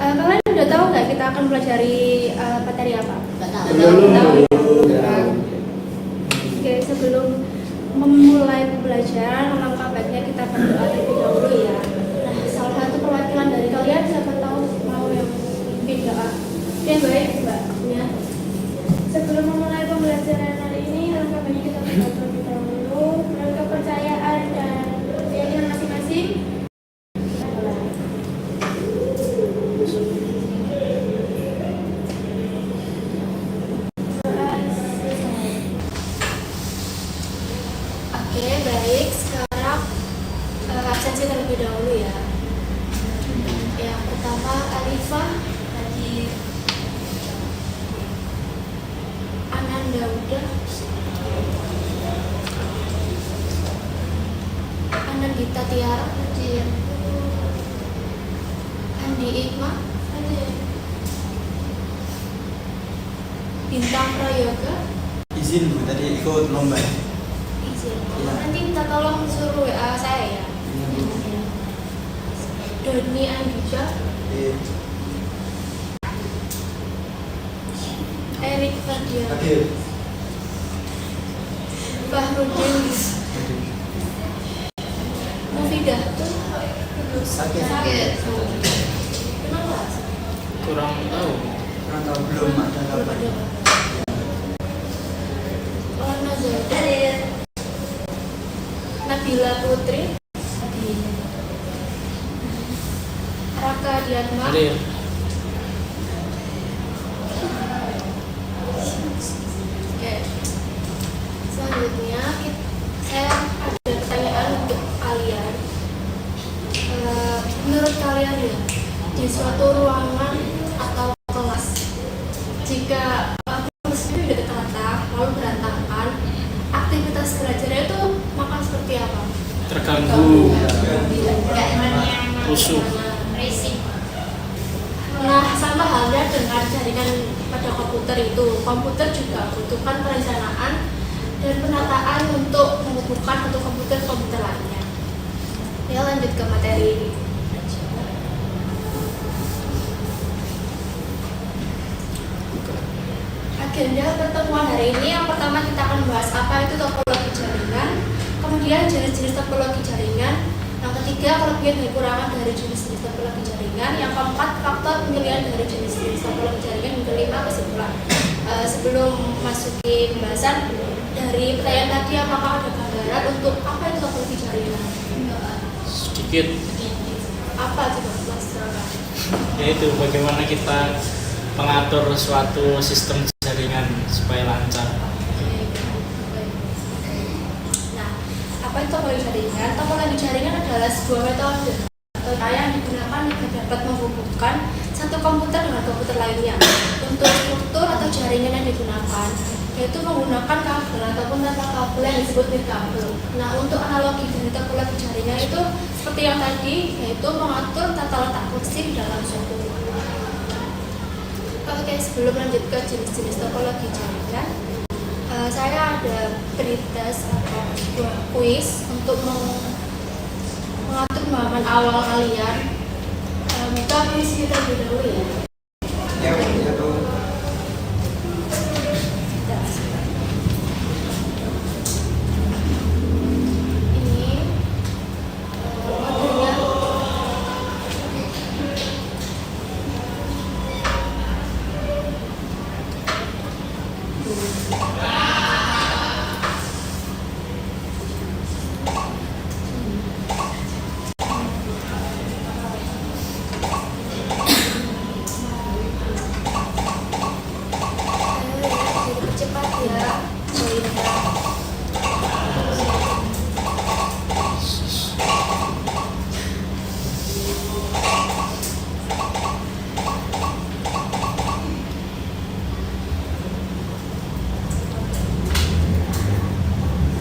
Kalian udah tahu nggak kita akan pelajari materi apa? Nggak tahu. Tahu. Oke, sebelum memulai pembelajaran, alangkah baiknya kita berdoa terlebih dahulu ya. Nah, salah satu perwakilan dari kalian siapa tahu mau yang memimpin doa? Oke, baik Mbak. Ya. Sebelum memulai pembelajaran hari ini, alangkah baiknya kita berdoa terlebih dahulu menurut kepercayaan dan keyakinan masing-masing. Oke, baik. Sekarang absensi terlebih dahulu ya. Yang pertama Alifah, tadi Ananda udah, Anandita Tiara, Andi Ikma, Bintang Prayoga. Izin Bu, tadi ikut lomba. Izin. Iya. Nanti minta tolong suruh WA saya ya. Iya, Bu. Doni Andika, Iya. Erik Ferdian, Hadir. Fahrudin, Mufidah tuh Sakit. kenapa? Kurang tahu. Kurang tahu, belum ada Belum kabar. ada. Lana Zahir, Nabila Putri, Raka Dianma, Hadir. Oke. Selanjutnya saya ada pertanyaan untuk kalian. Menurut kalian ya, di suatu ruangan atau kelas, jika kelas itu tidak tertata lalu berantakan, aktivitas belajarnya itu makan seperti apa? Terganggu. Rusuh. Nah, sama halnya dengan jaringan pada komputer itu. Komputer juga membutuhkan perencanaan dan penataan untuk menghubungkan satu komputer lainnya. Ya, lanjut ke materi ini. Agenda pertemuan hari ini, yang pertama kita akan bahas apa itu topologi jaringan, kemudian jenis-jenis topologi jaringan, yang ketiga kelebihan dan kekurangan dari jenis-jenis topologi jaringan, yang keempat faktor pemilihan dari jenis-jenis topologi jaringan, yang kelima kesimpulan. Sebelum masuki pembahasan dari pertanyaan tadi, apakah ada gambaran untuk apa itu topologi jaringan? Sedikit. Apa coba Mas Raka? Yaitu bagaimana kita mengatur suatu sistem jaringan supaya lancar. Nah, apa itu topologi jaringan? Topologi jaringan adalah sebuah metode yang digunakan agar dapat menghubungkan satu komputer dengan komputer lainnya. Untuk struktur atau jaringan yang digunakan yaitu menggunakan kabel ataupun tanpa kabel yang disebut nirkabel. Nah, untuk analogi dari topologi jaringan itu seperti yang tadi, yaitu mengatur tata letak kursi di dalam suatu ruangan. Oke, sebelum lanjut ke jenis-jenis topologi jaringan, saya ada pretest atau sebuah kuis untuk mengatur pemahaman awal kalian. Kita kuis kita dulu ya. Ya, Bu. Ini materinya cepat ya.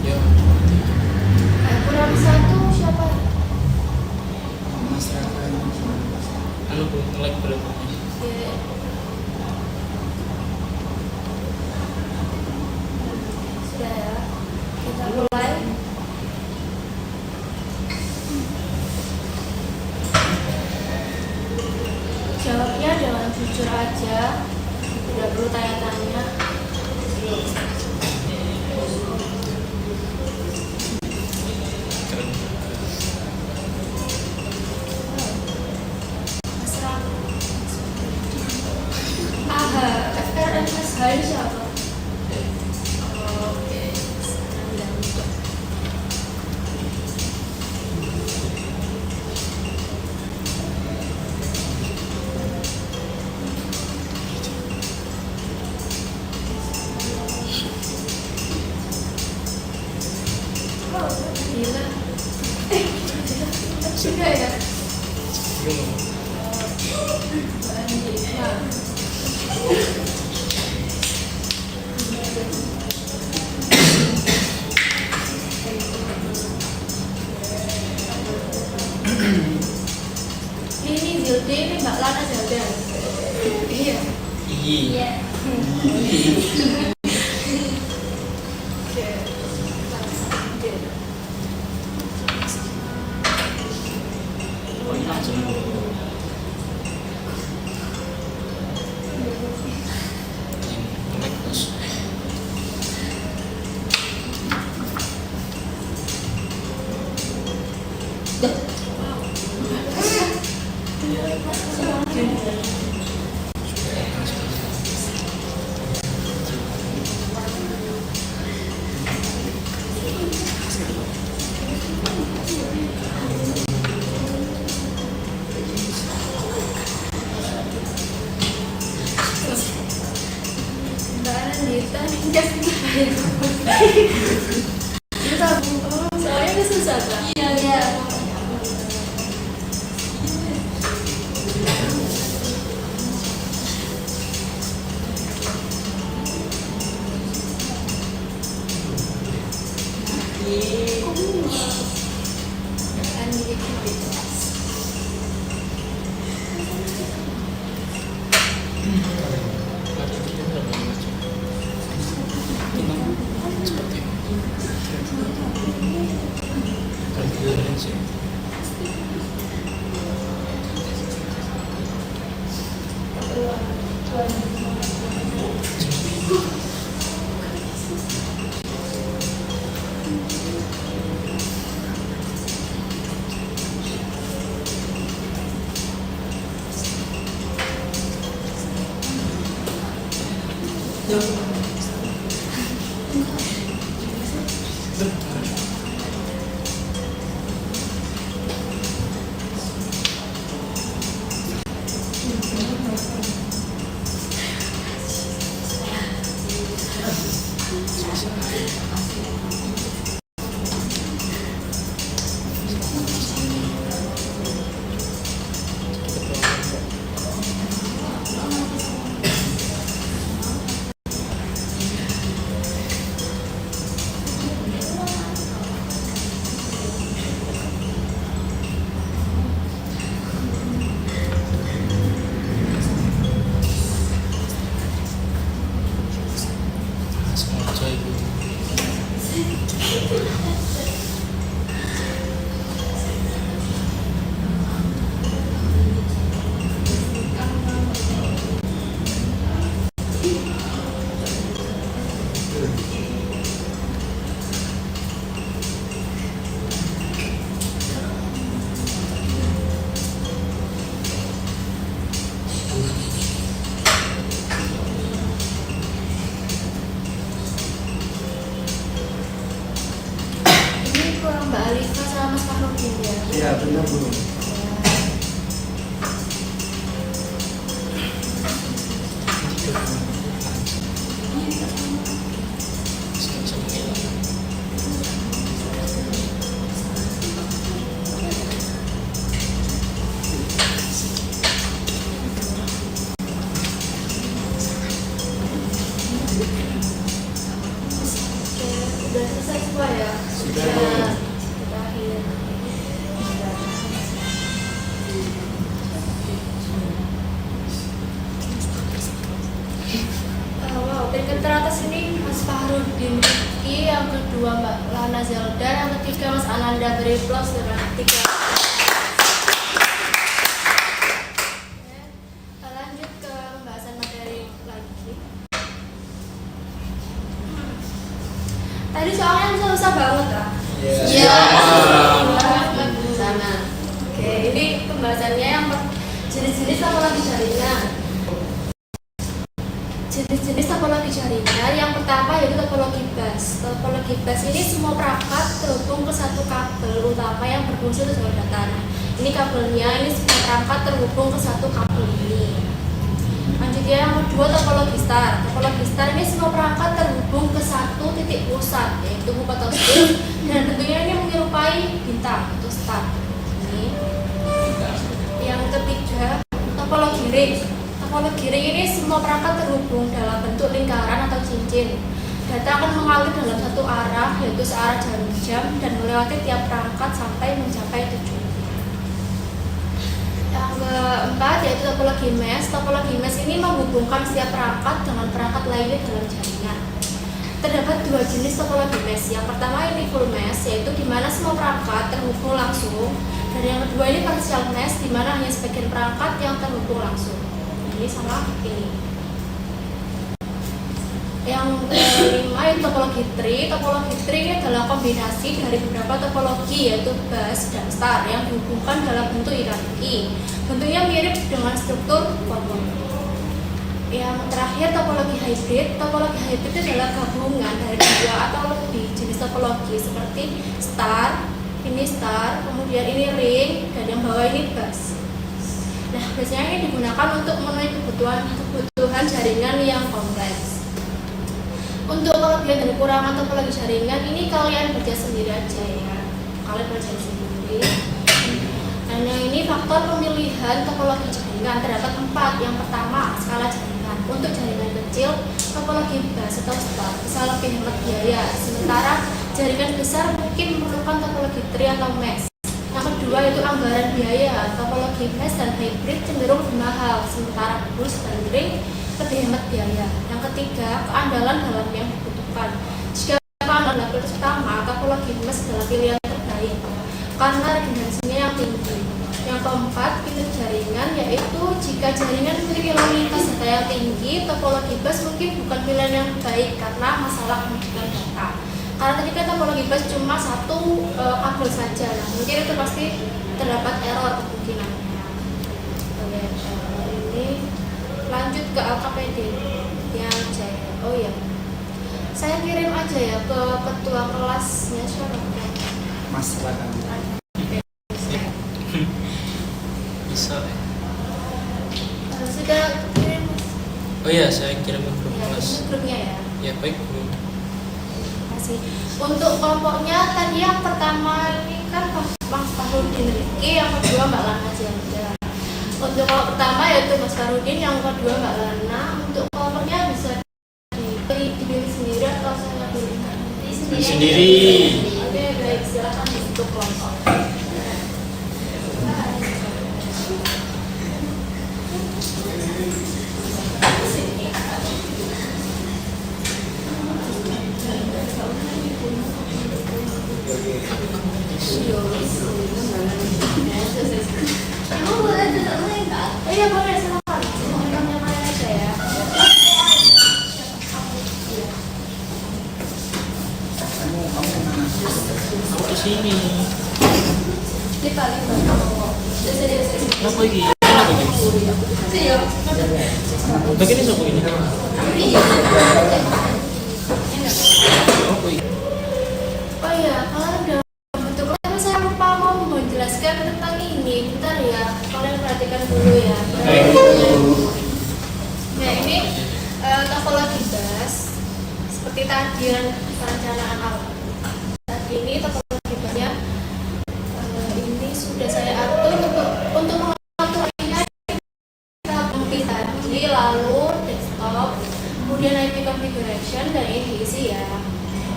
Ya. Kurang satu siapa? Mas Raka. Anu Bu, like berapa? Ya. Sudah ya. Kita mulai. Jawabnya dengan jujur aja, tidak perlu tanya-tanya. Keren. Asal AHA, FRMSH itu siapa? Oke, sekarang udah. Oh, gila. Sudah ya? Bingung. Nah, ini Zilde, ini Mbak Lana Zilde. Iya. Iya. Oke. Oh, ini langsung. Ini terus. Mbak Anandita, ringkas kita soalnya itu susah kan? Iya. Sengaja ibu. Ini kurang Mbak Alika sama Mas Fahrudin ya? Iya benar Bu. Oke, udah selesai semua ya? Sudah, Ya, Bu. terakhir. Wow, peringkat teratas ini Mas Fahrudin Rifki, yang kedua Mbak Lana Zelda, yang ketiga Mas Ananda Beri Plus dengan 3. Tadi soalnya susah banget lah. Iya. Sama. Oke, ini pembahasannya yang jenis-jenis topologi jaringan. Jenis-jenis topologi jaringan yang pertama yaitu topologi bus. Topologi bus ini semua perangkat terhubung ke satu kabel utama yang berfungsi untuk jalur data. Nah, ini kabelnya, ini semua perangkat terhubung ke satu kabel ini. Lanjutnya yang kedua topologi star. Topologi star ini semua perangkat terhubung ke satu titik pusat yaitu hub atau switch dan tentunya ini menyerupai bintang atau star. Ini. Yang ketiga topologi ring. Topologi ring ini semua perangkat terhubung dalam bentuk lingkaran atau cincin. Data akan mengalir dalam satu arah yaitu searah jarum jam dan melewati tiap perangkat sampai mencapai tujuan. Yang keempat yaitu topologi mesh. Topologi mesh ini menghubungkan setiap perangkat dengan perangkat lainnya dalam jaringan. Terdapat dua jenis topologi mesh. Yang pertama ini full mesh, yaitu di mana semua perangkat terhubung langsung. Dan yang kedua ini partial mesh, di mana hanya sebagian perangkat yang terhubung langsung. Ini sama ini. Yang kelima itu topologi tree. Topologi tree ini adalah kombinasi dari beberapa topologi yaitu bus dan star yang dihubungkan dalam bentuk hierarki. Bentuknya mirip dengan struktur kontol. Yang terakhir topologi hybrid. Topologi hybrid itu adalah gabungan dari dua atau lebih jenis topologi seperti star, ini star, kemudian ini ring, dan yang bawah ini bus. Nah, biasanya ini digunakan untuk memenuhi kebutuhan jaringan yang kompleks. Untuk kelebihan dan kekurangan topologi jaringan ini kalian baca sendiri aja ya. Kalian baca sendiri. Dan yang ini faktor pemilihan topologi jaringan terdapat 4. Yang pertama, skala jaringan. Untuk jaringan kecil, topologi bus atau star bisa lebih hemat biaya. Sementara jaringan besar mungkin memerlukan topologi tree atau mesh. Yang kedua yaitu anggaran biaya. Topologi mesh dan hybrid cenderung lebih mahal. Sementara bus dan ring lebih hemat biaya. Yang ketiga, keandalan dalam yang dibutuhkan. Jika keandalan adalah utama, topologi mesh adalah pilihan terbaik karena redundansinya yang tinggi. Yang keempat, fitur jaringan, yaitu jika jaringan memiliki lalu-lintas data yang tinggi, topologi bus mungkin bukan pilihan yang baik karena masalah penghubungan data. Karena tadi kan topologi bus cuma satu kabel saja, nah mungkin itu pasti terdapat error kemungkinannya. Ini lanjut ke LKPD yang Jaya. Oh ya, saya kirim aja ya ke ketua kelasnya siapa? Mas silakan. Bisa ya. Sudah kirim Mas? Oh iya, saya kirim ke grup Ya, kelas. ini grupnya ya. Ya baik Bu. Masih. Untuk kelompoknya tadi yang pertama ini kan Mas Farudin Riki, yang kedua Mbak Lana Janda. Untuk kelompok pertama yaitu Mas Farudin, yang kedua Mbak Lana. Untuk kelompoknya bisa dipilih sendiri atau saya pilih Sendiri. Oke, baik, silakan untuk kelompok. Emang boleh duduk lain tak? Oh iya boleh, silakan. Yang mana aja ya. Kamu mana? Aku di sini. Lipat. Kenapa lagi? Kenapa lagi? Begini siapa ini? Apa ini? Oh iya, kalian udah bentuk tapi saya lupa mau menjelaskan tentang ini. Bentar ya, kalian perhatikan dulu ya. Nah ini topologi bus seperti tadi yang perencanaan awal. Tadi ini topologi busnya ini sudah saya atur untuk mengatur ini kita pilih tadi, lalu desktop, kemudian IP configuration dan ini diisi ya.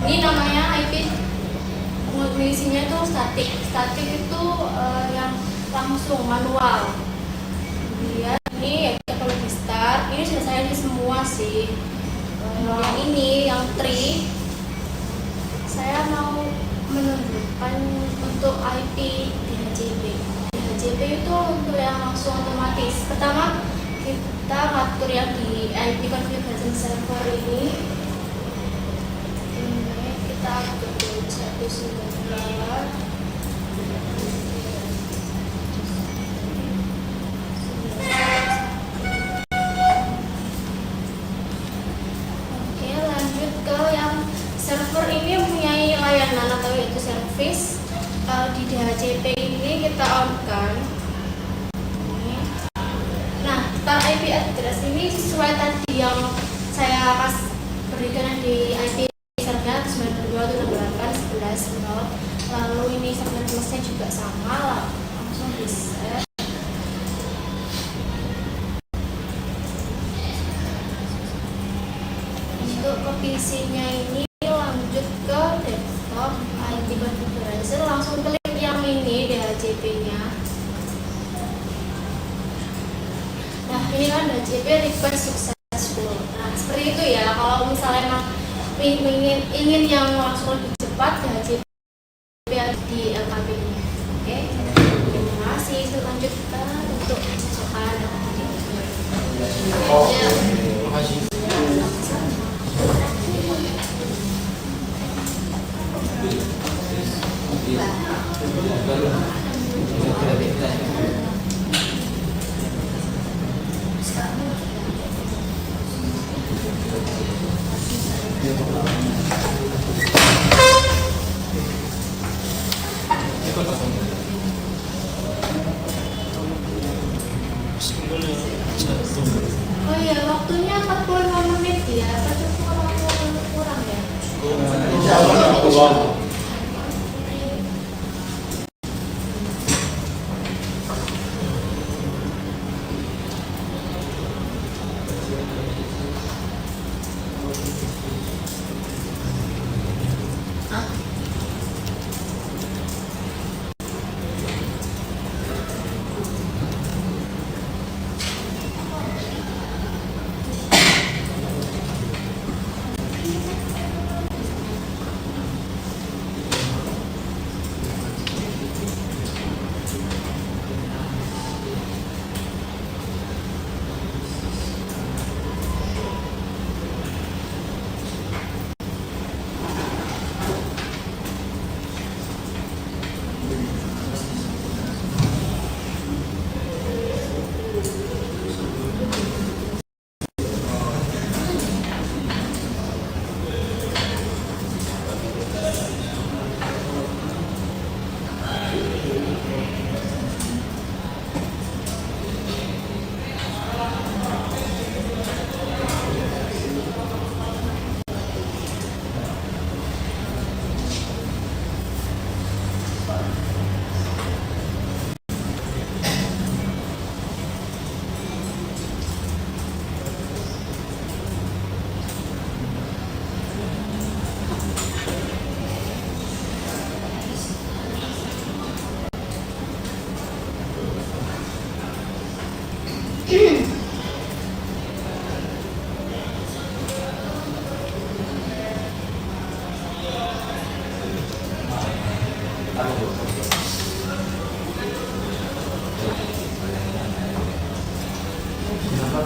Ini namanya IP mengisinya itu statik. Statik itu yang langsung manual. Kemudian ini topologi start. Ini sudah saya di semua sih. Yang ini yang tree. Saya mau menunjukkan untuk IP DHCP. DHCP itu untuk yang langsung otomatis. Pertama kita ngatur yang di IP configuration server ini. Kita kita ambil satu singular. Oke, lanjut ke yang server ini mempunyai layanan atau yaitu service. Di DHCP ini kita on kan. Nah, tentang IP address ini sesuai tadi yang saya berikan di IP server 92.168.11.0. Lalu ini server plusnya juga sama lah, langsung bisa. Untuk ke PC-nya ini lanjut ke desktop IP configuration, langsung klik yang ini DHCP-nya. Nah, ini kan DHCP request successful. Nah, seperti itu ya. Kalau misalnya ingin yang langsung lebih cepat, DHCP di LKP-nya. Oke, terima kasih. Lanjutkan untuk soal Terima kasih. Oh iya, waktunya 45 menit ya. Tapi kurang ya.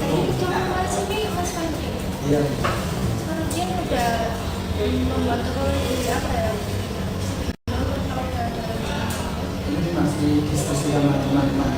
Itu Mas ini Mas Panji. Iya. Sekarang dia udah membuat teknologi apa ya? Ini masih diskusi sama teman-teman.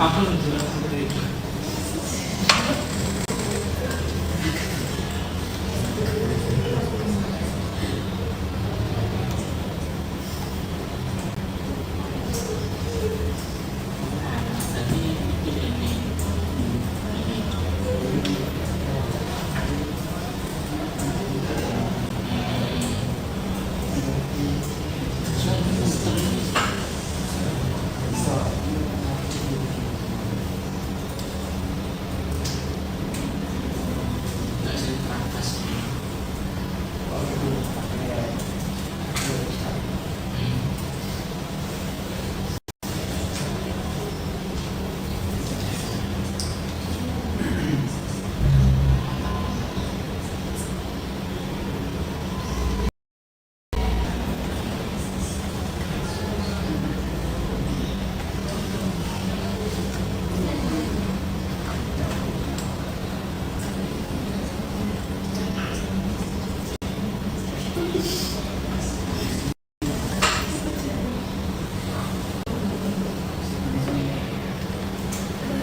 Aku menjelaskan seperti itu. Tadi ini. Nggak sih teratas.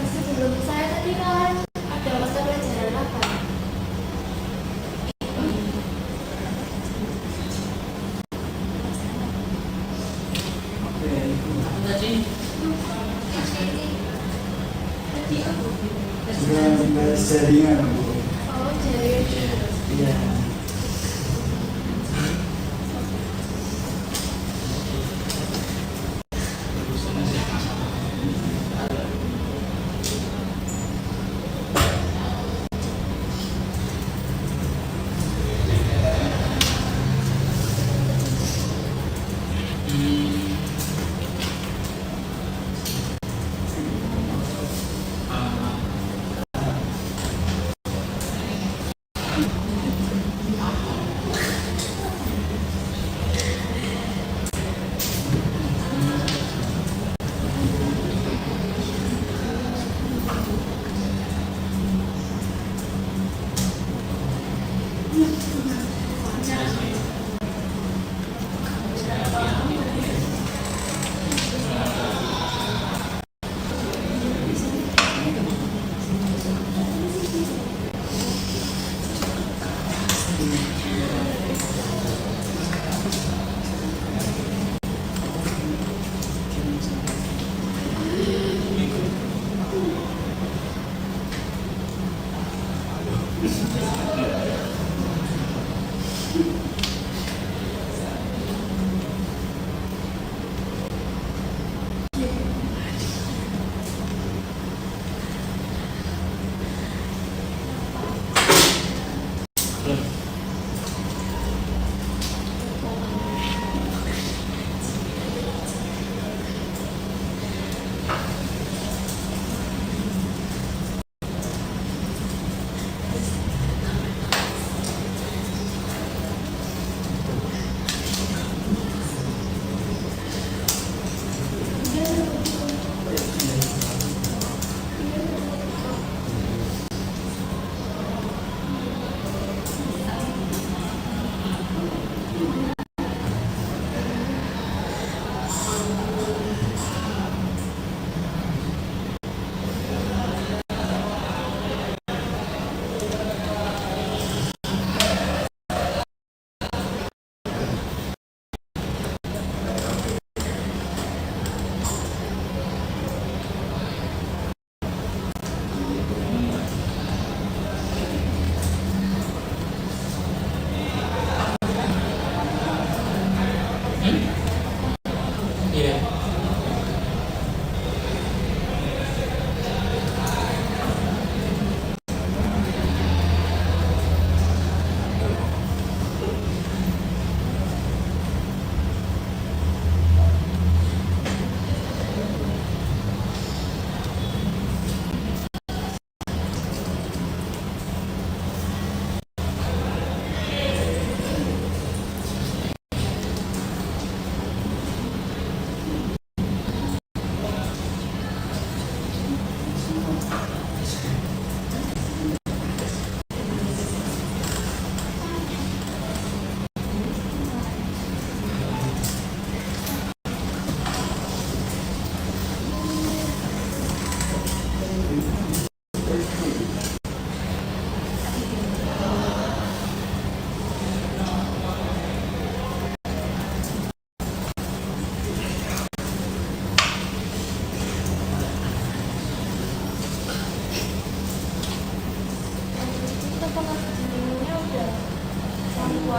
Sebelum saya tadi kan ada mata pelajaran apa? Oke, itu. Apa tadi? Juga jaringan, Bu. Oh, jadi Iya.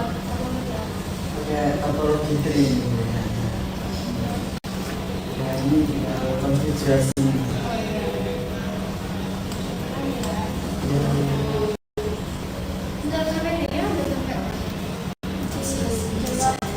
buat topologi apa? pakai topologi tree ini ya. Ya ini konfigurasi. Oh iya. Ya, Udah sampai ini ya, udah sampai. Coba.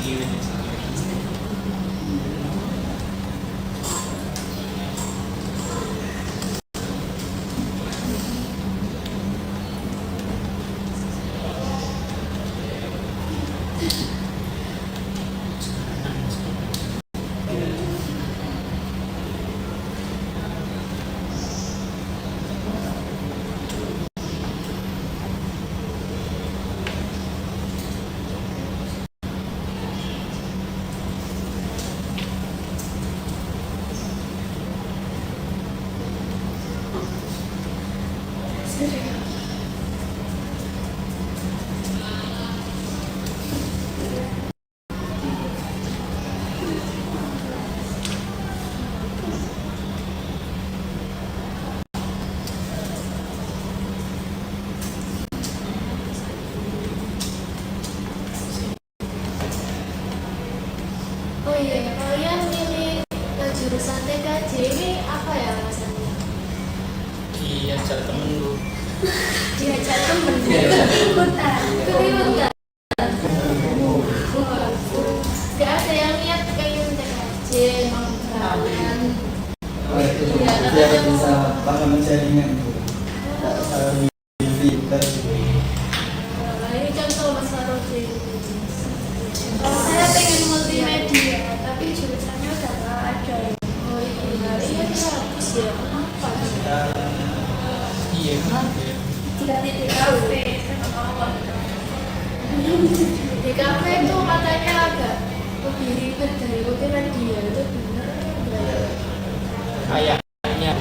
Iya, Oh iya, kalian milih jurusan TKJ ini apa ya alasannya? iya, cari temen lu. Diajak temen, ikutan, ikut-ikutan. Gak ada yang niat pengen TKJ, mau berangkat. Oh, itu biar bisa pengalaman jaringan itu. Nah, ini contoh Mas Farodi. Kalau saya pengen multimedia, tapi jurusannya udah nggak ada. Oh iya, iya bagus ya. Kenapa? Iya, kenapa ya? Di kafe. Di kafe itu katanya agak lebih ribet dari multimedia. Itu bener nggak? Kayaknya.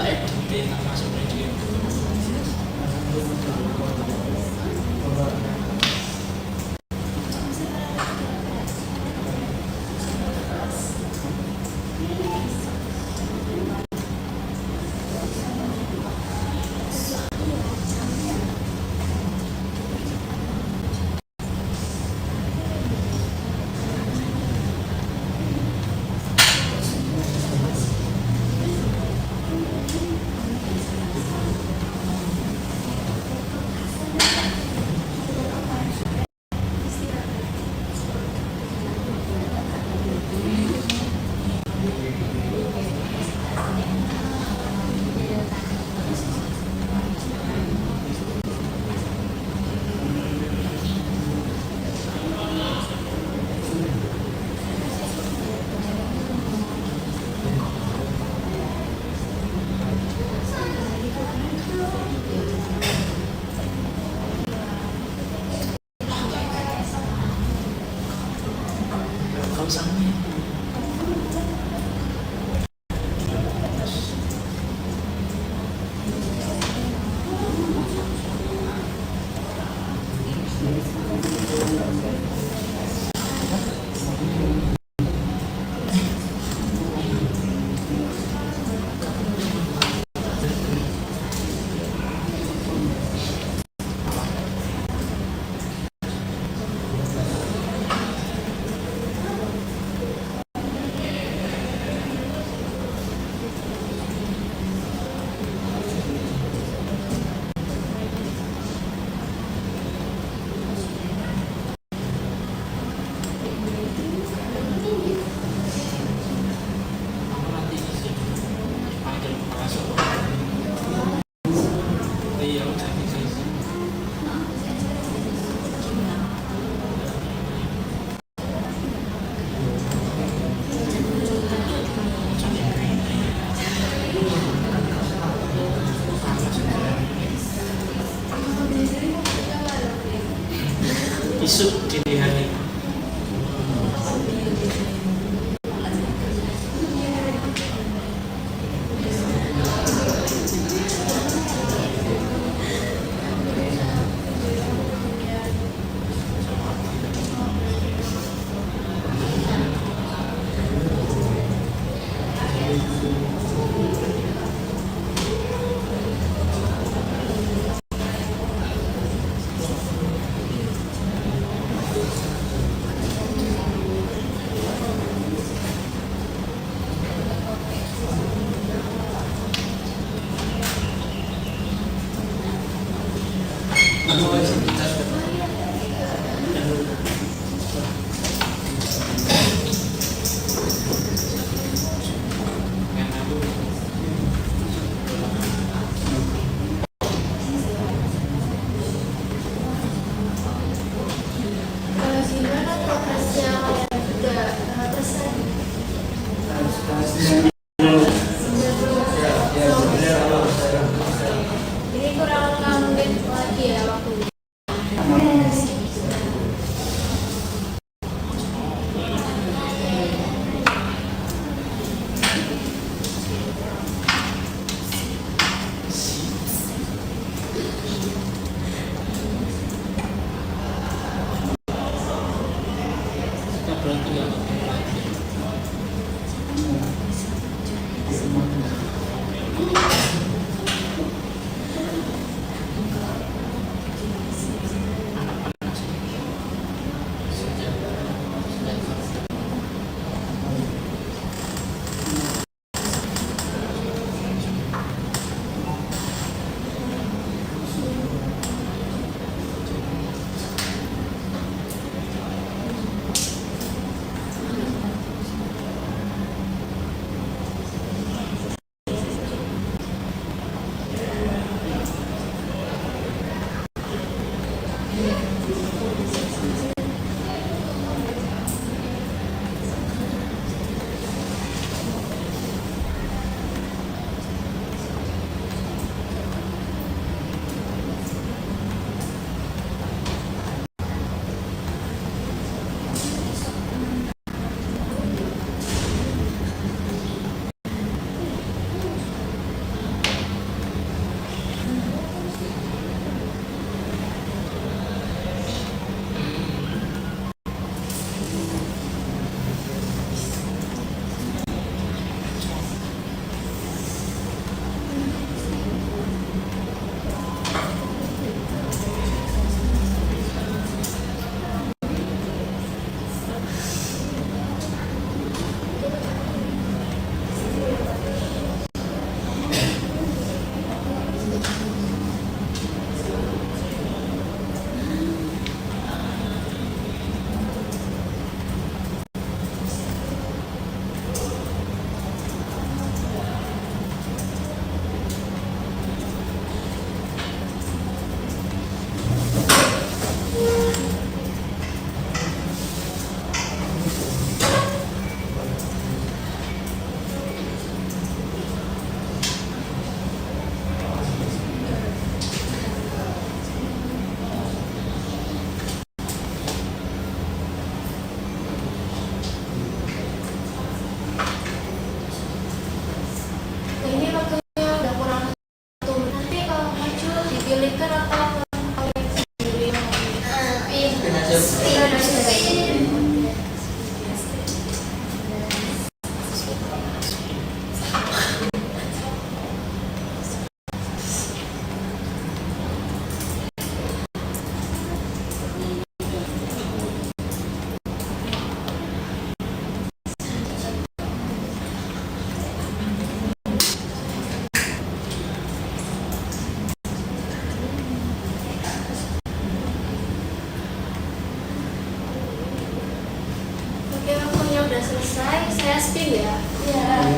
tak editin tak masuk video. Kau sama. Nanti isi panggil masuk. Iya, udah bisa isi. Isuk dini hari. Kalau gimana progresnya kalian udah selesai? Ini kurang 6 menit lagi ya waktunya. selesai, saya spin ya. Iya.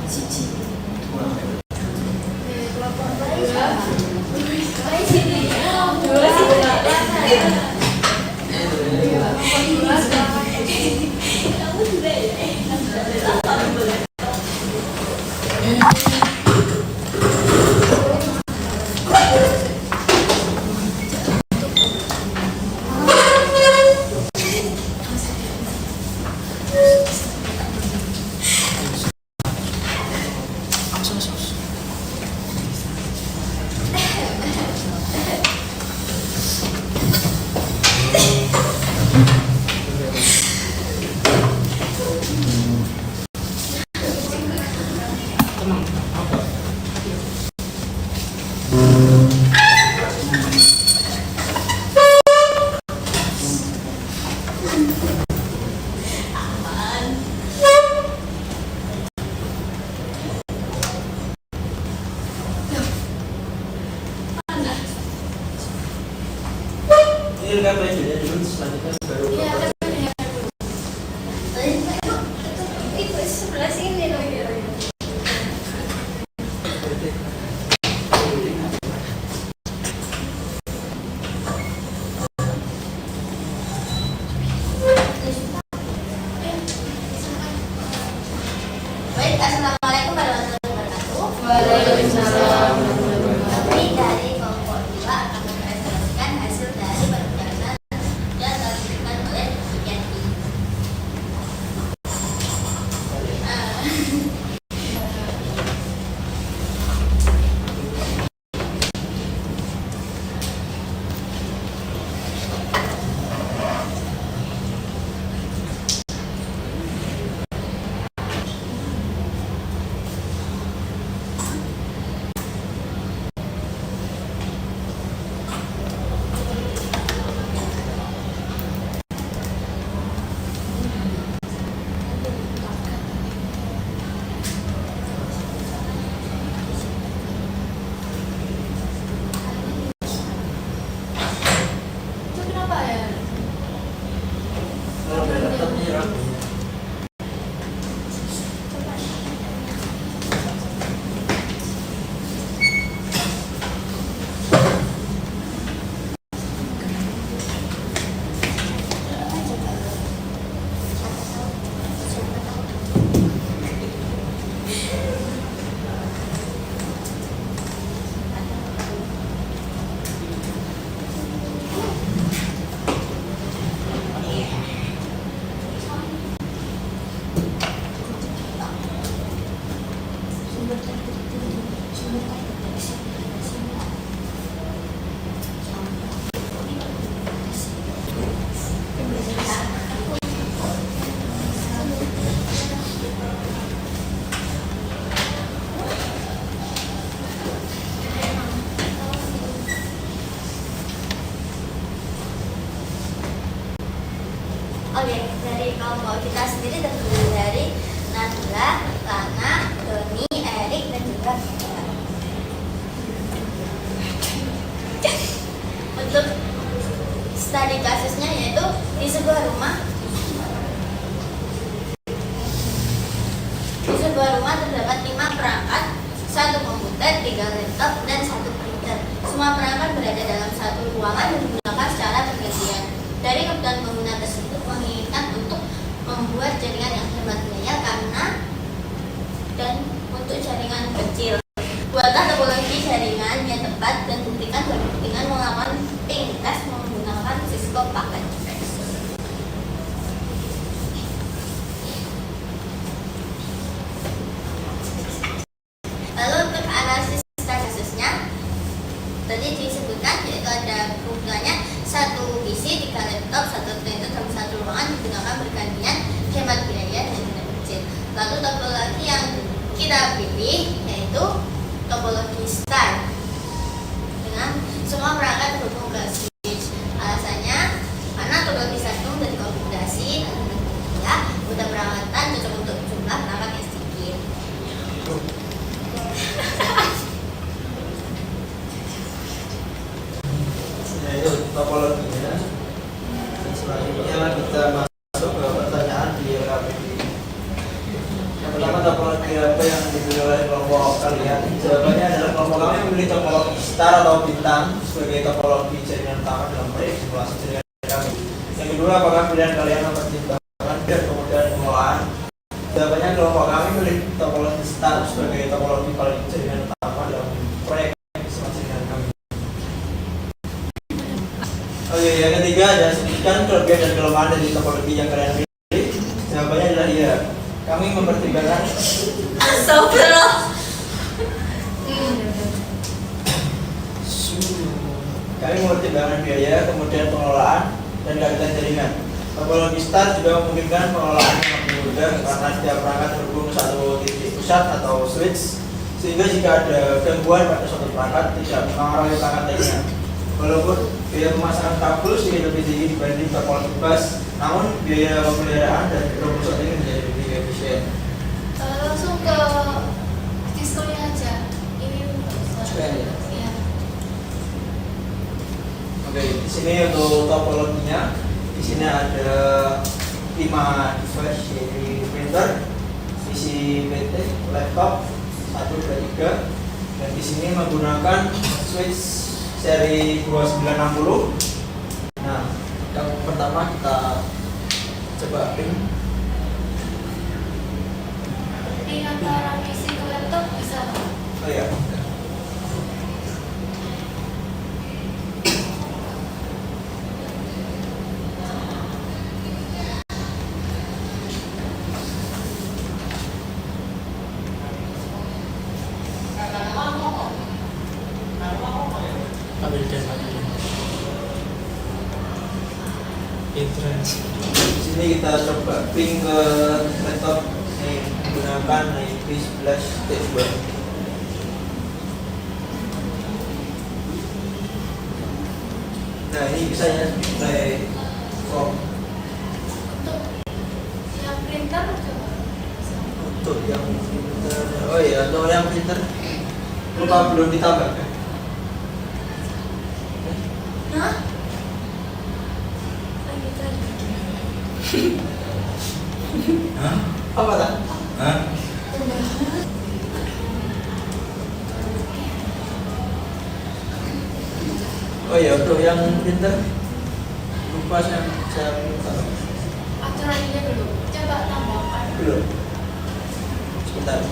Cici. Kelompok dua. Baik sini. Dua sini. Kamu juga ya? Ini kan main beda dulu, selanjutnya baru Iya, itu sebelah sini loh. Baik, assalamualaikum warahmatullahi wabarakatuh. Waalaikumsalam. Kami dari kelompok 2 akan mempresentasikan hasil dari perjalanan yang dilakukan oleh Yanti. Itu kenapa ya? kalau ada laptopnya rapi. Oke, dari kelompok kita sendiri terdiri dari Nadila, Lana, Doni, Erik, dan juga Mega. Untuk studi kasusnya yaitu di sebuah rumah terdapat 5 perangkat, 1 komputer, 3 laptop, dan 1 printer. Semua perangkat berada dalam satu ruangan dan digunakan secara bergantian. Dari kebutuhan pengguna tersebut menginginkan untuk membuat jaringan yang hemat biaya karena dan untuk jaringan kecil. Buatlah topologi jaringan yang tepat dan buktikan dengan melakukan ping test menggunakan Cisco Packet Tracer. Lalu untuk analisis kasusnya tadi disebutkan yaitu ada kebutuhannya 1 PC, 3 laptop, 1 printer dalam 1 ruangan digunakan bergantian, hemat biaya dan tidak kecil. Lalu topologi yang kita pilih yaitu topologi star dengan semua perangkat terhubung ke switch. Alasannya karena topologi star itu mudah dikonfigurasi dan ya mudah perawatan, cocok untuk jumlah perangkat yang sedikit. dipilih oleh kelompok kalian? Jawabannya adalah kelompok kami memilih topologi star atau bintang sebagai topologi jaringan utama dalam proyek simulasi jaringan kami. Yang kedua, apakah pilihan kalian mempertimbangkan biar kemudian pengelolaan? Jawabannya kelompok kami memilih topologi star sebagai topologi paling jaringan utama dalam proyek simulasi jaringan kami. Oke, yang ketiga ada sebutkan kelebihan dan kelemahan dari topologi yang kalian pilih. Jawabannya adalah iya. Kami mempertimbangkan Astagfirullah. kami mempertimbangkan biaya, kemudian pengelolaan dan keadilan jaringan. Topologi star juga memungkinkan pengelolaan yang lebih mudah karena setiap perangkat terhubung ke satu titik pusat atau switch, sehingga jika ada gangguan pada suatu perangkat tidak mengaruhi perangkat lainnya. Walaupun biaya pemasangan kabel sedikit lebih tinggi dibanding topologi bus, namun biaya pemeliharaan dan perusahaan ini menjadi lebih efisien. Langsung ke diskonnya aja. Ini nggak usah. Diskon ya? Iya. Oke, di sini untuk topologinya, di sini ada 5 device yaitu printer, PC PT, laptop, 1, 2, 3, dan di sini menggunakan switch seri 2960. Nah, yang pertama kita coba pin. Ini antara PC ke laptop bisa. Oh ya. Ambil dan lagi. Entrance. Di sini kita coba ping ke laptop ini menggunakan IP11.2. Nah, ini bisa ya play from. Untuk yang printer coba. Untuk yang printer, oh iya, untuk yang printer lupa belum ditambahkan. Hah? Lagi tadi. Hah? Apa tak? Hah? Oh iya, untuk yang printer lupa saya minta. Aturannya dulu. Coba tambahkan. Belum. Sebentar.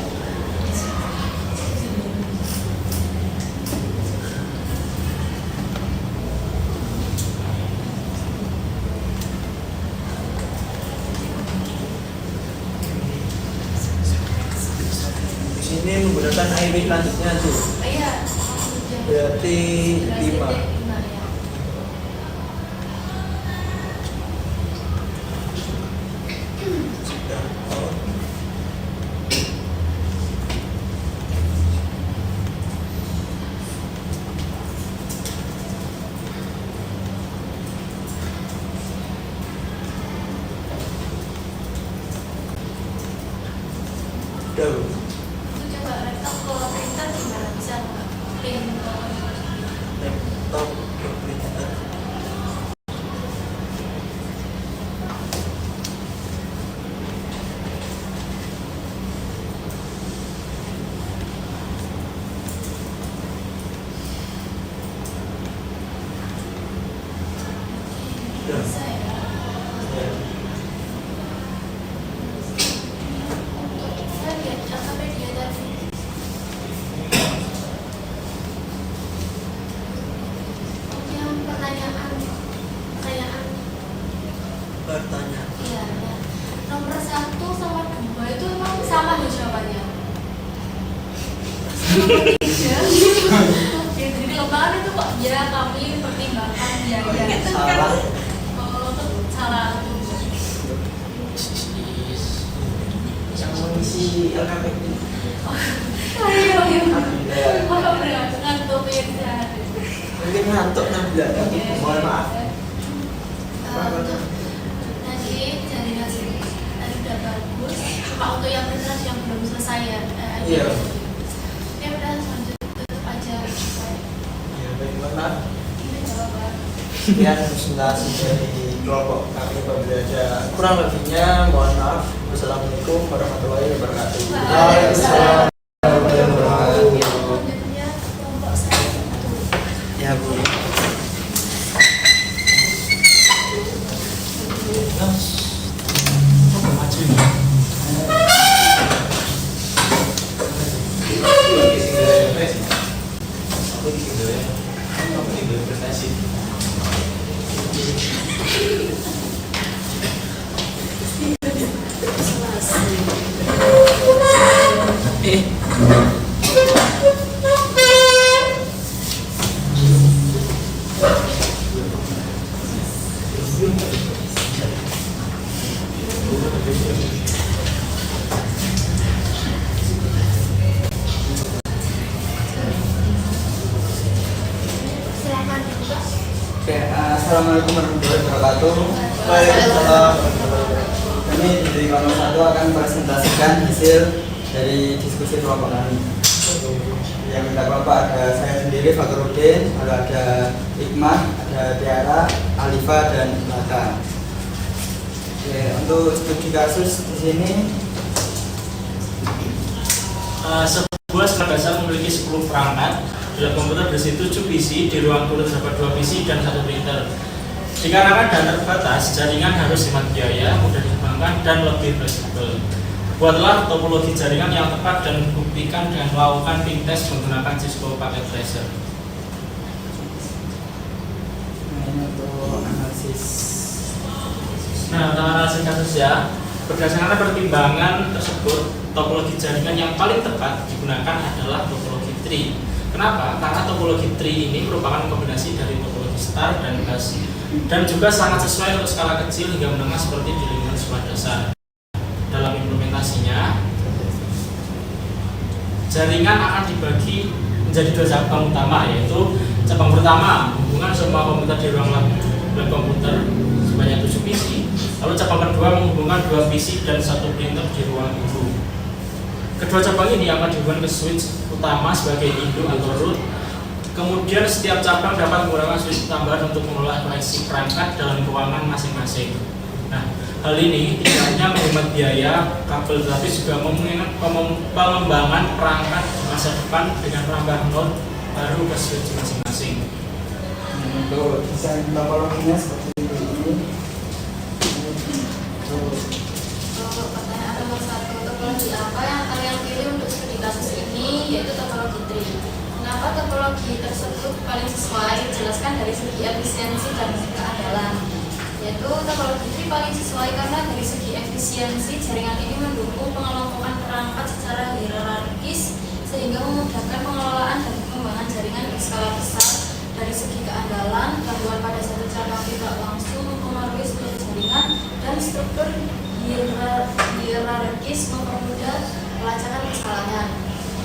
Di sini menggunakan IP selanjutnya tuh. Iya. Berarti 5. Ya. Sudah. Oh. Udah. Itu coba laptop ke printer gimana bisa nggak? Print Laptop ke printer. Udah. bisa ya. Ya. Untuk saya lihat apa media tadi. Yang pertanyaan Pertanyaan. iya ya. Nomor 1 sama 2 itu emang sama ya jawabannya. Nomor 3 ya, jadi lembaran itu kok ya kami pertimbangkan biaya. Salah. Oh, itu salah. Yang mengisi LKPP. Ayo, ayo. Alhamdulillah. Apa ngantuk ya? Mungkin ngantuk Nabila. Mohon maaf. Untuk tadi jaringan sini tadi udah bagus. Cuma untuk yang printer yang belum selesai ya. Iya. Ya udah lanjut tutup aja. Ya, baik, mohon maaf. Ini jawaban. Sekian presentasi dari kelompok kami. Apabila ada kurang lebihnya, mohon maaf. Wassalamualaikum warahmatullahi wabarakatuh. Waalaikumsalam warahmatullahi wabarakatuh. Selanjutnya kelompok 1. Ya Bu. Silakan dibuka. Oke, assalamualaikum warahmatullahi wabarakatuh. Waalaikumsalam. Kami dari kelompok 1 akan presentasikan hasil dari diskusi kelompok kami. Yang kita kelompok ada saya sendiri Fakhruddin, lalu ada Hikmah, ada Tiara, Alifa, dan Lata. Oke, untuk studi kasus di sini sebuah skala dasar memiliki 10 perangkat. Dalam komputer berisi 7 PC, di ruang guru terdapat 2 PC dan 1 printer. Dikarenakan dana terbatas, jaringan harus hemat biaya, mudah dikembangkan, dan lebih fleksibel. Buatlah topologi jaringan yang tepat dan buktikan dengan melakukan ping test menggunakan Cisco Packet Tracer. ini untuk analisis. Nah, untuk analisis kasus ya, berdasarkan pertimbangan tersebut, topologi jaringan yang paling tepat digunakan adalah topologi tree. Kenapa? Karena topologi tree ini merupakan kombinasi dari topologi star dan bus, dan juga sangat sesuai untuk skala kecil hingga menengah seperti di lingkungan sekolah dasar. Dalam implementasinya, jaringan akan dibagi menjadi 2 cabang utama, yaitu cabang pertama menghubungkan semua komputer di ruang lab komputer sebanyak 7 PC, lalu cabang kedua menghubungkan 2 PC dan 1 printer di ruang guru. Kedua cabang ini akan dihubungkan ke switch utama sebagai induk atau root. Kemudian setiap cabang dapat menggunakan switch tambahan untuk mengolah koneksi perangkat dalam ruangan masing-masing. Nah, hal ini tidak hanya menghemat biaya kabel, tetapi juga memungkinkan pengembangan perangkat di masa depan dengan penambahan node baru ke switch masing-masing. Untuk desain topologinya seperti ini. Pertanyaan nomor 1, topologi apa yang kalian pilih untuk studi kasus ini? Yaitu topologi tree. Kenapa topologi tersebut paling sesuai? Jelaskan dari segi efisiensi dan keandalan. Yaitu topologi tree paling sesuai karena dari segi efisiensi jaringan ini mendukung pengelompokan perangkat secara hierarkis sehingga memudahkan pengelolaan dan pengembangan jaringan berskala besar. Dari segi keandalan, gangguan pada satu cabang tidak langsung mempengaruhi seluruh jaringan, dan struktur hierarkis mempermudah pelacakan kesalahan.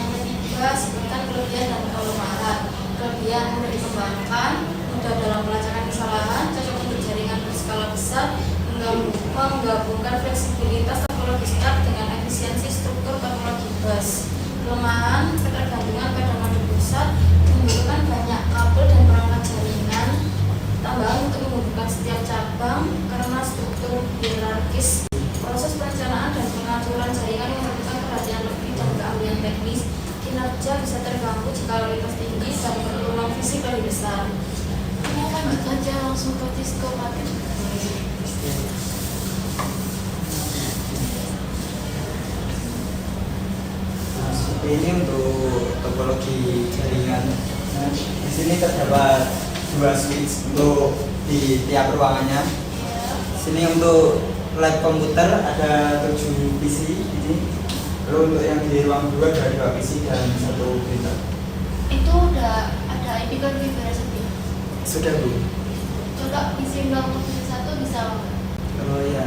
Yang ketiga, sebutkan kelebihan dan kelemahan. Kelebihan mudah dikembangkan, mudah dalam pelacakan kesalahan, cocok untuk jaringan berskala besar, menggabungkan fleksibilitas topologi star dengan efisiensi struktur topologi bus. Kelemahan, ketergantungan pada node pusat, membutuhkan banyak kabel dan perangkat jaringan tambahan untuk menghubungkan setiap cabang karena struktur hierarkis. Proses perencanaan dan pengaturan jaringan memerlukan perhatian lebih dan keahlian teknis. Kinerja bisa terganggu jika kualitas tinggi dan perlu ruang fisik lebih besar. Ini lanjut aja langsung ke Cisco Packet. Seperti ini untuk topologi jaringan. Nah, di sini terdapat 2 switch untuk di tiap ruangannya. Sini untuk lab komputer ada 7 PC ini. Lalu untuk yang di ruang 2 ada 2 PC dan 1 printer. Itu udah ada IP konfigurasi. Sudah Bu. Coba isi ulang untuk satu bisa. Oh ya.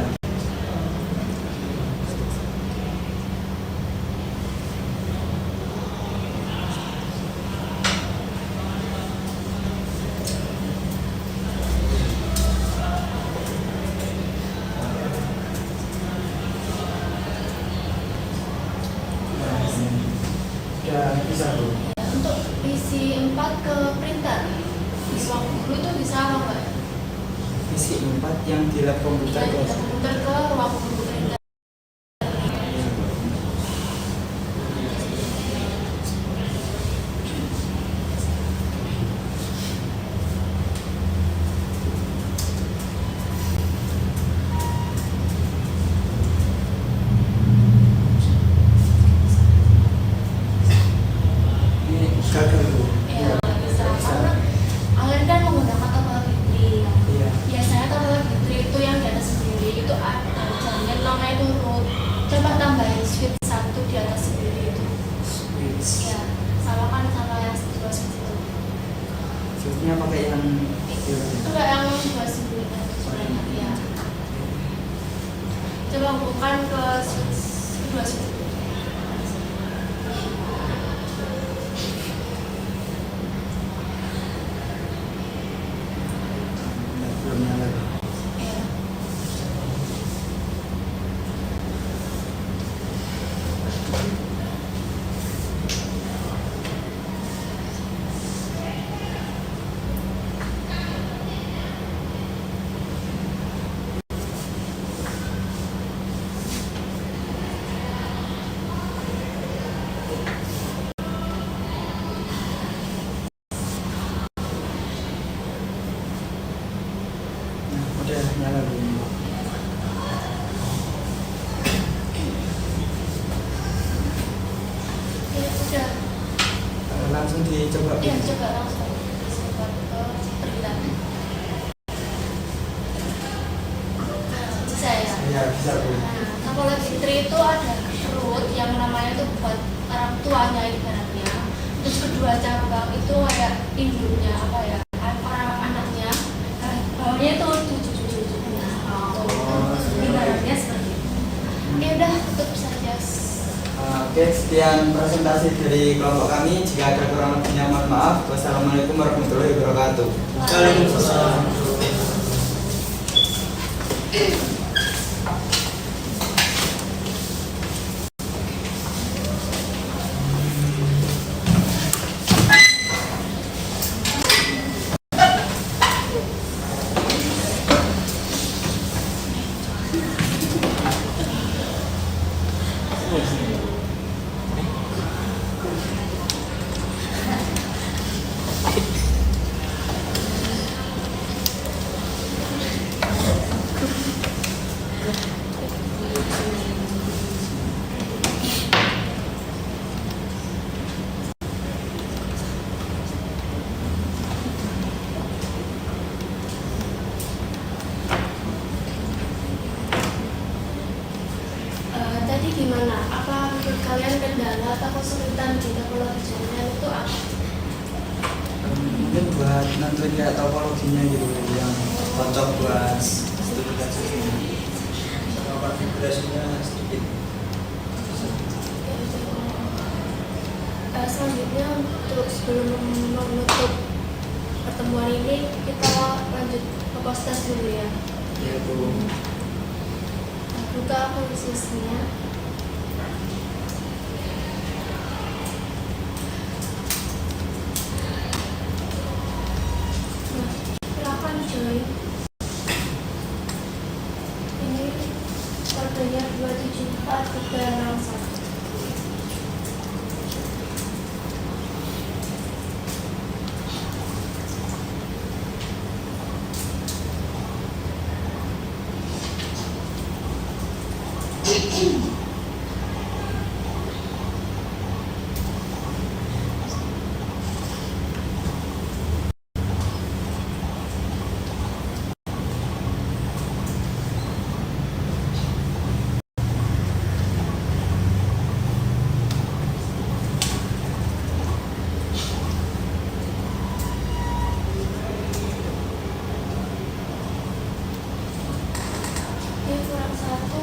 Ya bisa Bu. Untuk PC 4 ke printer di ruang guru itu bisa apa enggak? PC sesi 4 yang di lab komputer Ya, kelas. kita komputer ke ruang komputer yang Ini gagal Bu. ya bisa karena kalian kan menggunakan topologi Fitri. Iya. Biasanya topologi Fitri itu yang di atas sendiri itu ada jalannya namanya itu root. Coba tambahin switch 1 di atas sendiri itu. Switch. Ya, sama kan sama yang dua switch itu. Switchnya pakai yang Itu kayak yang dua sendiri kan sebenarnya ya. Coba hubungkan ke switch kedua switch. belum nyala. Ya. Nah, udah nyala belum? Ya, udah. Langsung dicoba. Ya, coba langsung disebar ke terlihat. Bisa ya? Ya bisa Bu. Nah, topologi Fitri itu ada root yang namanya itu buat orang tuanya ibaratnya. Terus kedua cabang itu kayak induknya apa ya? Orang anaknya. Nah, bawahnya itu cucu-cucu. Nah, ibaratnya seperti itu. Ya udah, tutup saja. Oke, sekian presentasi dari kelompok kami. Jika ada kurang lebihnya mohon maaf. Wassalamualaikum warahmatullahi wabarakatuh. Waalaikumsalam. Tadi gimana? Apa menurut kalian kendala atau kesulitan di topologi jaringan itu apa? Mungkin buat nentuin kayak topologinya gitu yang cocok buat studi kasus ini. Sama konfigurasinya sedikit. Selanjutnya untuk sebelum menutup pertemuan ini kita lanjut ke post dulu ya. Ya Bu. Buka khususnya. Nah, silakan join. Ini kodenya 274361. Ini kurang satu.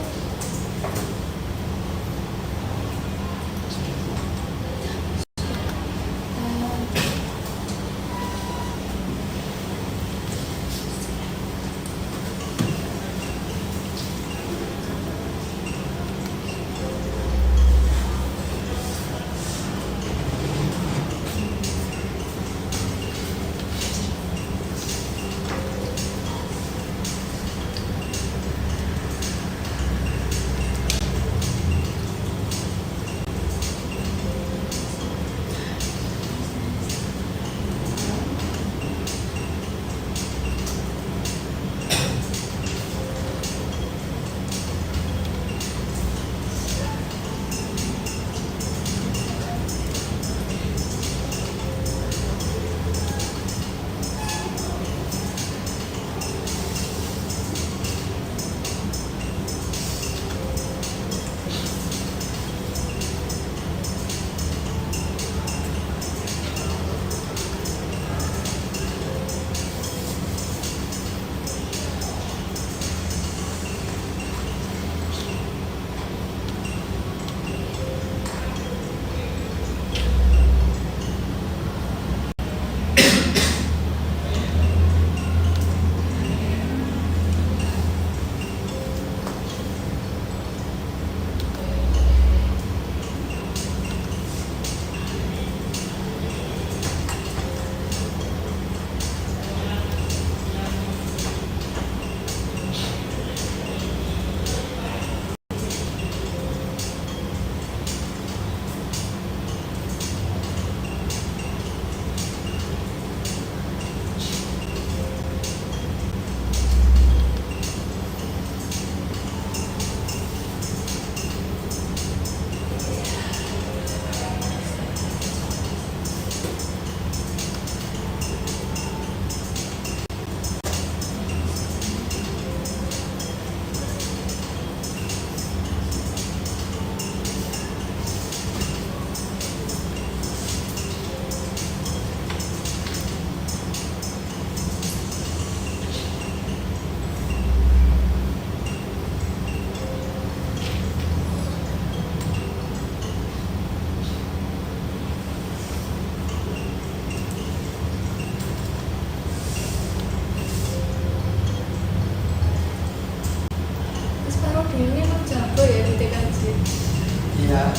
ya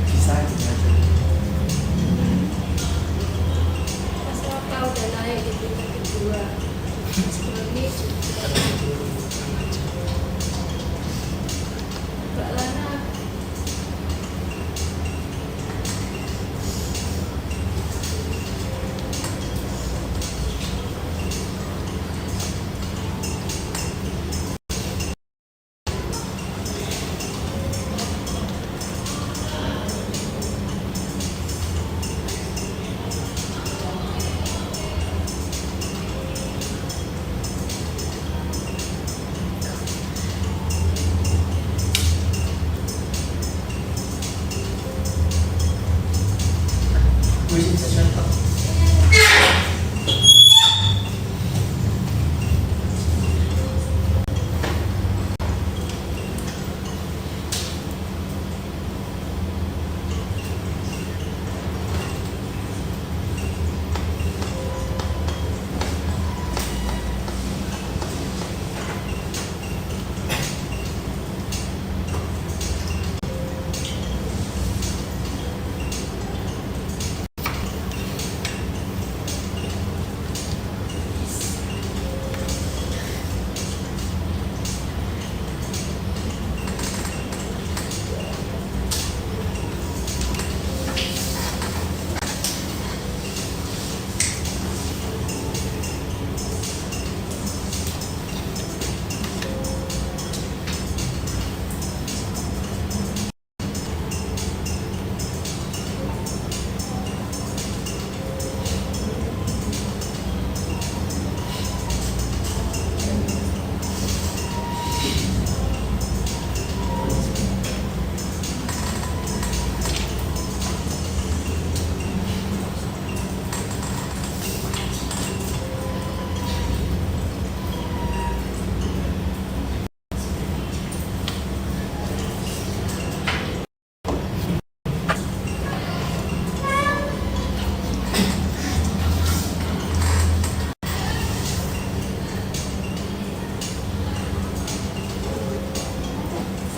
bisa gitu aja. Masalah kau udah naik di tingkat kedua. Sebelum ini juga Mbak Lana. Puisi sesuatu.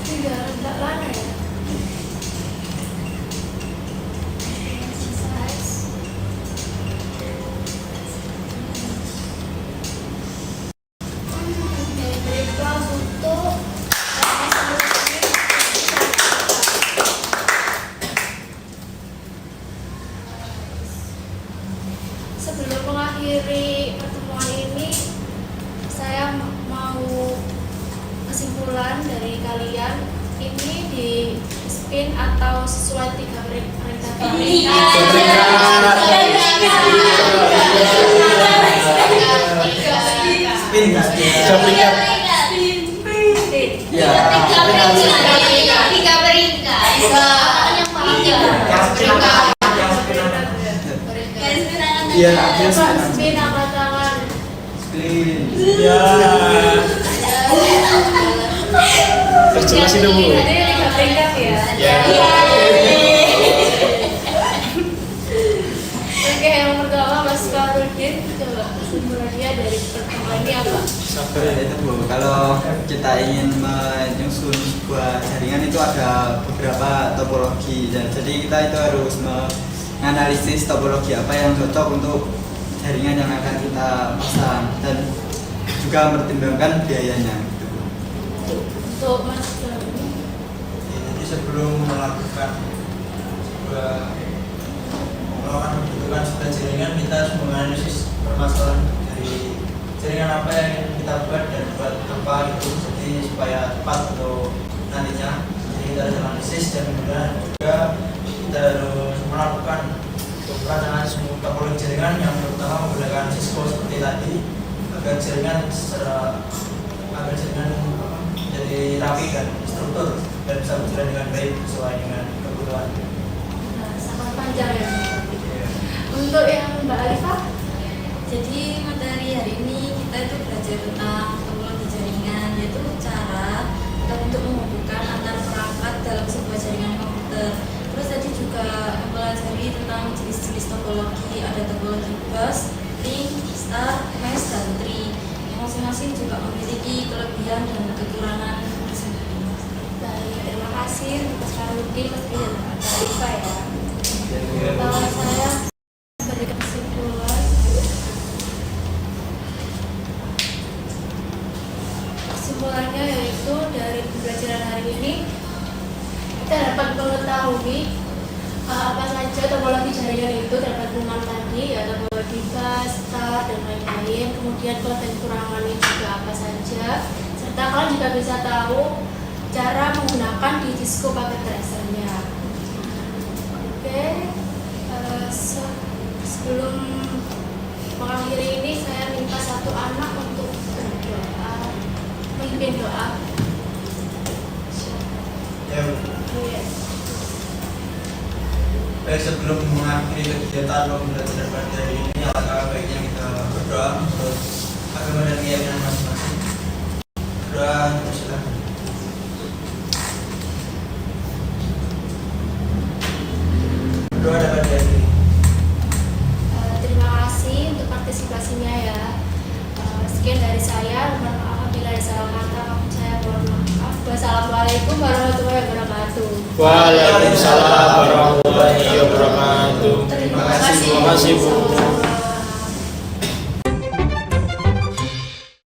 Tinggal Mbak Lana ya. Exercise. Dari kelas untuk sebelum mengakhiri pertemuan ini, saya mau kesimpulan dari kalian ini di spin atau sesuai 3 perintah Spin nggak sih? Sertifikat. Ya. Tiga peringkat. Yang paham ya. Iya, Coba spin angkat tangan. spin. Ya. Perjelas itu Bu. Ada yang 3 peringkat ya. Ya. Oke, yang pertama Mas Farudin, coba kesimpulannya dari pertemuan ini apa? Sabar Ya, itu Bu, kalau kita ingin menyusun sebuah jaringan itu ada beberapa topologi dan jadi kita itu harus menganalisis topologi apa yang cocok untuk jaringan yang akan kita pasang dan juga mempertimbangkan biayanya gitu Bu. Untuk Mas Farudin. Jadi sebelum melakukan membutuhkan sebuah jaringan, kita harus menganalisis permasalahan dari jaringan apa yang ingin kita buat dan buat apa itu, jadi supaya tepat untuk nantinya. Jadi kita harus analisis dan kemudian juga kita harus melakukan perencanaan semua topologi jaringan yang pertama menggunakan Cisco seperti tadi agar jaringan jadi rapi dan struktur dan bisa berjalan dengan baik sesuai dengan kebutuhan. Nah, sangat panjang ya. Untuk yang Mbak Alifah, Jadi materi hari ini kita itu belajar tentang topologi jaringan, yaitu cara kita untuk menghubungkan antar perangkat dalam sebuah jaringan komputer. Terus tadi juga mempelajari tentang jenis-jenis topologi, ada topologi bus, ring, star, mesh, dan tree. Yang masing-masing juga memiliki kelebihan dan kekurangan tersendiri. baik, terima kasih Mas Farudin, Mas Rian, Mas Alifa ya. Saya berikan kesimpulan. Kesimpulannya yaitu dari pembelajaran hari ini kita dapat mengetahui apa saja topologi jaringan itu dapat teman tadi ya, topologi bus, star dan lain-lain. Kemudian kelebihan kurangannya juga apa saja, serta kalian juga bisa tahu cara menggunakan Digiscope paket tracernya. Oke, sebelum mengakhiri ini saya minta satu anak untuk berdoa, memimpin doa. Ya, baik, sebelum mengakhiri kegiatan pembelajaran pada hari ini, alangkah baiknya kita berdoa untuk agama dan keyakinan masing-masing. Berdoa, silakan. Berdoa dapat dihadiri. Terima kasih untuk partisipasinya ya. Sekian dari saya. Mohon maaf apabila ada salah kata. Saya mohon maaf. Wassalamualaikum warahmatullahi wabarakatuh. Waalaikumsalam warahmatullahi wabarakatuh. Terima kasih, Bu.